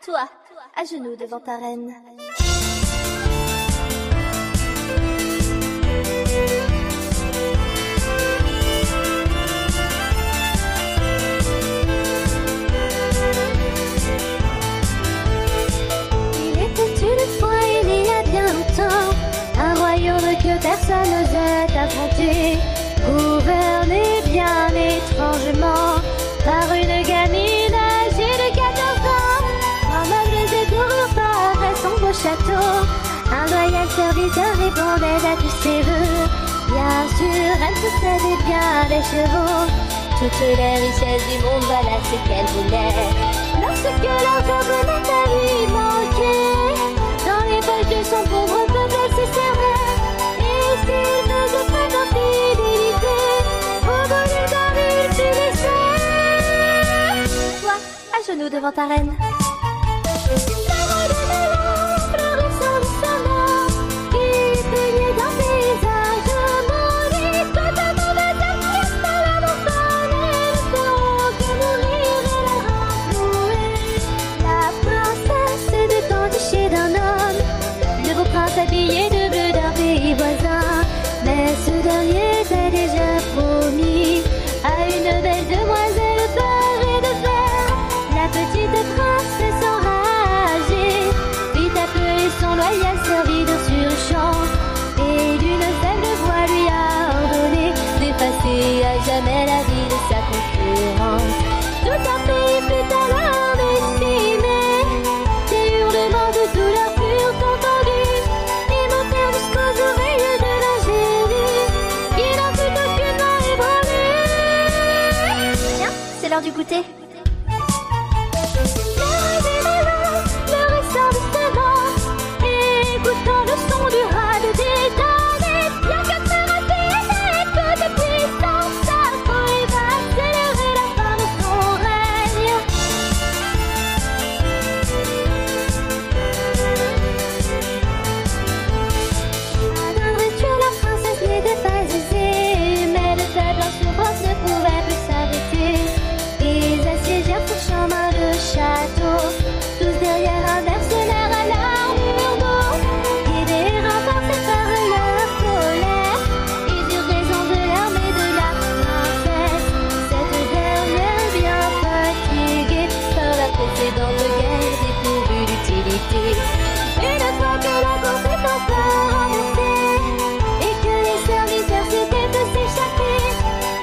toi, à genoux devant ta reine. Il était une fois, il y a bien longtemps, un royaume que personne n'osait affronter, gouverné bien étrangement par une gamine âgée de 14 ans. En meubles et dorures paraît son beau château, un loyal serviteur répondait à tous ses vœux. Bien sûr, elle possédait bien des chevaux, toutes les richesses du monde, voilà ce qu'elle voulait. Lorsque l'argent venait à lui manquer, dans les poches de son pauvre peuple, elle se servait. Et s'il faisait preuve d'infidélité, au bonnet d'un il fut laissé. Toi, à genoux devant ta reine. Habillé de bleu d'un pays voisin, mais ce dernier était déjà promis à une belle demoiselle d'or et de fer. La petite princesse enragée fit appeler son loyal serviteur sur le champ, et d'une faible voix lui a ordonné d'effacer à jamais la vie de sa concurrente. Tout un pays fut alors décimé, des hurlements de douleur furent entendus, jusqu'aux oreilles de l'ingénu, qui n'en fut aucunement ébranlé. Tiens, c'est l'heure du goûter. Le ressort de ses mains, écoutant le son du rat de dédain, bien que très rapide et peu de puissance, sa folie va accélérer la fin de son règne. Atteindre tuer la princesse n'était pas aisé, mais le peuple en souffrance ne pouvait plus s'arrêter. Ils assiégèrent pour chemin le château, tous derrière un mercenaire à l'armure d'or. Guidés, renforcés par leur colère, ils eurent raison de l'armée de la princesse. Cette dernière, bien fatiguée par la précédente guerre, dépourvue d'utilité. Une fois que la course est encore avancée et que les serviteurs s'étaient de s'échapper,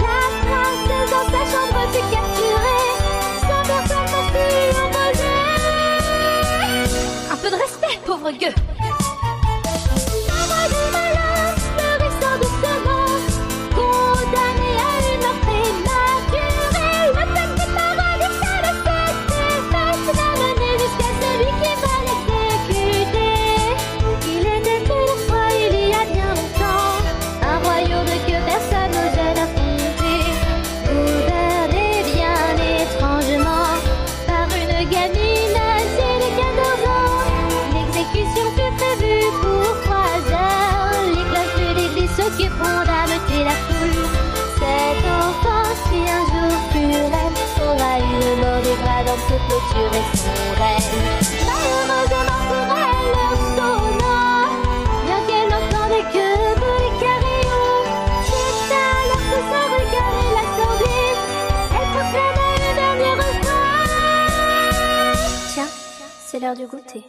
la princesse dans sa chambre fut capturée, sans personne pour s'y opposer. Un peu de respect, pauvre gueux. L'œuvre du malheur, le ressort de ce monde, condamné à une mort prématurée. Le petit paradis, ça ne s'était fait, l'a mené jusqu'à celui qui va l'exécuter. Il était une fois, il y a bien longtemps, un royaume que personne n'osait affronter, gouverné bien étrangement par une gamine âgée de 14 ans. L'exécution fut prévue pour 3 heures, les cloches de l'église s'occuperont d'ameuter la foule. Cet enfant qui un jour fut reine aura eu le mort dégradant pour clôturer son règne. Malheureusement pour elle, l'heure sonna, bien qu'elle n'entendait que les carillons. C'est alors que son regard et la sordide, elle proclama une dernière phrase. Tiens, c'est l'heure du goûter.